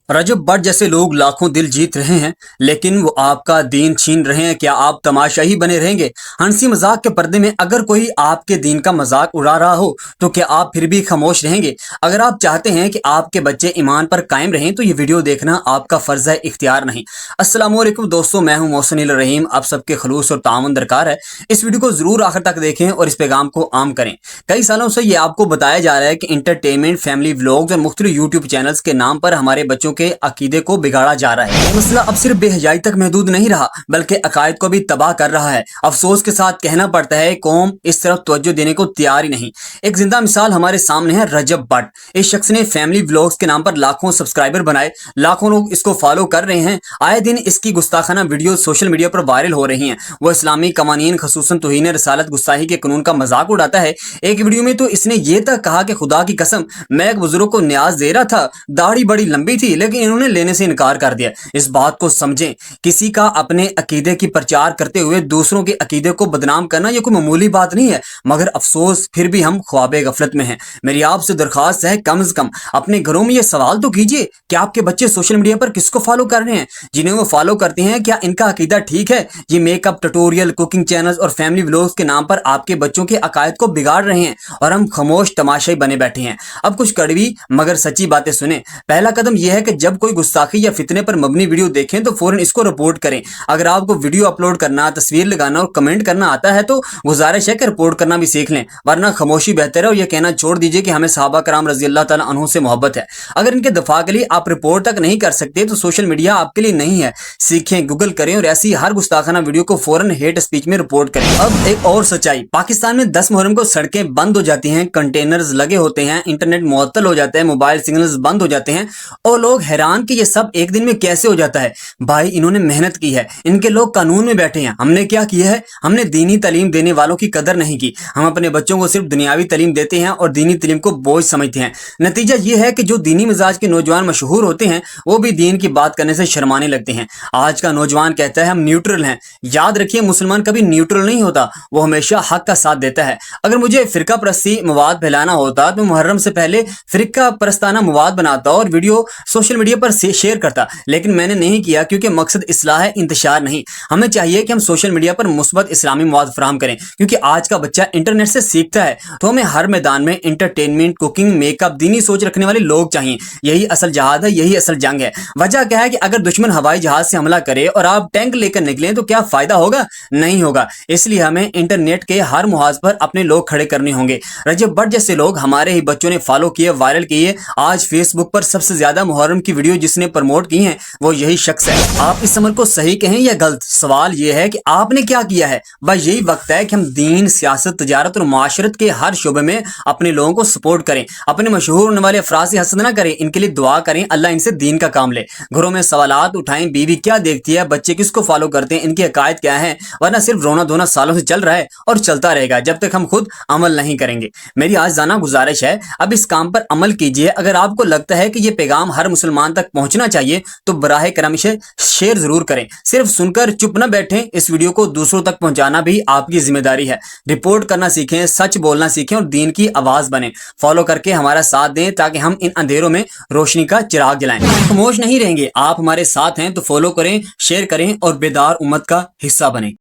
रजब भट्ट जैसे लोग लाखों दिल जीत रहे हैं, लेकिन वो आपका दीन छीन रहे हैं। क्या आप तमाशाई बने रहेंगे? हंसी मजाक के पर्दे में अगर कोई आपके दीन का मजाक उड़ा रहा हो तो क्या आप फिर भी खामोश रहेंगे? अगर आप चाहते हैं कि आपके बच्चे ईमान पर कायम रहें तो ये वीडियो देखना आपका फर्ज है, इख्तियार नहीं। अस्सलाम वालेकुम दोस्तों, मैं हूं मोहसिन रहीम। आप सबके खलूस और ताउन दरकार है। इस वीडियो को जरूर आखिर तक देखें और इस पैगाम को आम करें। कई सालों से ये आपको बताया जा रहा है कि इंटरटेनमेंट, फैमिली व्लॉग्स और मुख्तलिफ यूट्यूब चैनल्स के नाम पर हमारे बच्चों के अकीदे को बिगाड़ा जा रहा है। मसला अब सिर्फ बेहयाई तक महदूद नहीं रहा, बल्कि अकायद को भी तबाह कर रहा है। अफसोस के साथ कहना पड़ता है, कौम इस तरफ तवज्जो देने को तैयार ही नहीं। एक जिंदा मिसाल हमारे सामने है रजब भट्ट। इस शख्स ने फैमिली व्लॉग्स के नाम पर लाखों सब्सक्राइबर बनाए, लाखों लोग इसको फॉलो कर रहे हैं। आए दिन इसकी गुस्ताखाना वीडियो सोशल मीडिया पर वायरल हो रही हैं। वो इस्लामी कवानीन, खसूसन तौहीन रसालत, गुस्ताही के कानून का मजाक उड़ाता है। एक वीडियो में तो इसने ये तक कहा कि खुदा की कसम, मैं एक बुजुर्ग को न्याज दे रहा था, दाढ़ी बड़ी लंबी थी, लेकिन इन्होंने लेने से इनकार कर दिया। इस बात को समझें, किसी का अपने अकीदे की प्रचार करते हुए दूसरों के अकीदे को बदनाम करना यह कोई मामूली बात नहीं है, मगर अफसोस फिर भी हम ख्वाबे गफलत में हैं। मेरी आपसे दरखास्त है, कम से कम अपने घरों में यह सवाल तो कीजिए कि आपके बच्चे सोशल मीडिया पर किसको फॉलो कर रहे हैं। जिन्हें वो फॉलो करते हैं, क्या इनका अकीदा ठीक है? ये मेकअप ट्यूटोरियल, कुकिंग चैनल्स और फैमिली व्लॉग्स के नाम पर आपके बच्चों के अकायद को बिगाड़ रहे हैं और हम खामोश तमाशाई बने बैठे हैं। अब कुछ कड़वी मगर सच्ची बातें सुने। पहला कदम यह है कि जब कोई गुस्ताखी या फितने पर मबनी वीडियो देखें तो फौरन इसको रिपोर्ट करें। अगर आपको वीडियो अपलोड करना, तस्वीर लगाना और कमेंट करना आता है तो गुजारिश है कि रिपोर्ट करना भी सीख लें, वरना खामोशी बेहतर है। और यह कहना छोड़ दीजिए कि हमें सहाबा कराम रजी अल्लाह ताला अन्हु से मोहब्बत है। अगर इनके दफा के लिए आप रिपोर्ट तक नहीं कर सकते तो सोशल मीडिया आपके लिए नहीं है। सीखें, गूगल करें और ऐसी हर गुस्ताखाना वीडियो को फौरन हेट स्पीच में रिपोर्ट करें। अब एक और सच्चाई, पाकिस्तान में 10 मुहर्रम को सड़कें बंद हो जाती हैं, कंटेनर्स लगे होते हैं, इंटरनेट मुअत्तल हो जाता है, मोबाइल सिग्नल्स बंद हो जाते हैं और लोग हैरान कि ये सब एक दिन में कैसे हो जाता है। भाई, इन्होंने मेहनत की है, इनके लोग कानून में बैठे हैं। हमने क्या किया है? हमने दीनी तालीम देने वालों की कदर नहीं की। हम अपने बच्चों को सिर्फ दुनियावी तालीम देते हैं और दीनी तालीम को बोझ समझते हैं। नतीजा ये है कि जो दीनी मिजाज के नौजवान मशहूर होते हैं वो भी दीन की बात करने से शर्माने लगते हैं। आज का नौजवान कहता है हम न्यूट्रल हैं। याद रखिए, मुसलमान कभी न्यूट्रल नहीं होता, वो हमेशा हक का साथ देता है। अगर मुझे फिरका परस्ती मवाद फैलाना होता तो मुहर्रम से पहले फिरका परस्ताना मवाद बनाता और वीडियो सोशल मीडिया पर शेयर करता, लेकिन मैंने नहीं किया क्योंकि मकसद इस्लाह है, इंतशार नहीं। हमें चाहिए कि हम सोशल मीडिया पर मुस्बत इस्लामी मवाद फराहम करें, क्योंकि आज का बच्चा इंटरनेट से सीखता है। तो हमें हर मैदान में इंटरटेनमेंट, कुकिंग, मेकअप, दीनी सोच रखने वाले लोग चाहिए। यही असल जहाद है, यही असल जंग है। वजह क्या है कि अगर दुश्मन हवाई जहाज से हमला करे और आप टैंक लेकर निकलें तो क्या फायदा होगा? नहीं होगा। इसलिए हमें इंटरनेट के हर मुहाज पर अपने लोग खड़े करने होंगे। रजब भट्ट जैसे लोग हमारे ही बच्चों ने फॉलो किए, वायरल किए। आज फेसबुक पर सबसे ज्यादा मुहर्रम की वीडियो जिसने प्रमोट की है वो यही शख्स है। आप इस अमल को सही कहें या गलत, सवाल यह है कि आपने क्या किया है। बस यही वक्त है कि हम दीन, सियासत, तजारत और माशरत के हर शोबे में अपने लोगों को सपोर्ट करें। अपने मशहूर होने वाले अफराद से हसद ना करें, इनके लिए दुआ करें, अल्लाह इनसे दीन का काम ले। घरों में सवालात उठाएं, बीवी क्या देखती है, बच्चे किसको फॉलो करते हैं, इनके अकायद क्या है, वरना सिर्फ रोना धोना सालों से चल रहा है और चलता रहेगा जब तक हम खुद अमल नहीं करेंगे। मेरी आजाना गुजारिश है, अब इस काम पर अमल कीजिए। अगर आपको लगता है कि यह पैगाम हर मुसलमान तक पहुंचना चाहिए तो बराह करम इसे शेयर जरूर करें। सिर्फ सुनकर चुप न बैठें, इस वीडियो को दूसरों तक पहुंचाना भी आपकी जिम्मेदारी है। रिपोर्ट करना सीखें, सच बोलना सीखें और दीन की आवाज बने। फॉलो करके हमारा साथ दें ताकि हम इन अंधेरों में रोशनी का चिराग जलाएं। खामोश नहीं रहेंगे, आप हमारे साथ हैं तो फॉलो करें, शेयर करें और बेदार उम्मत का हिस्सा बने।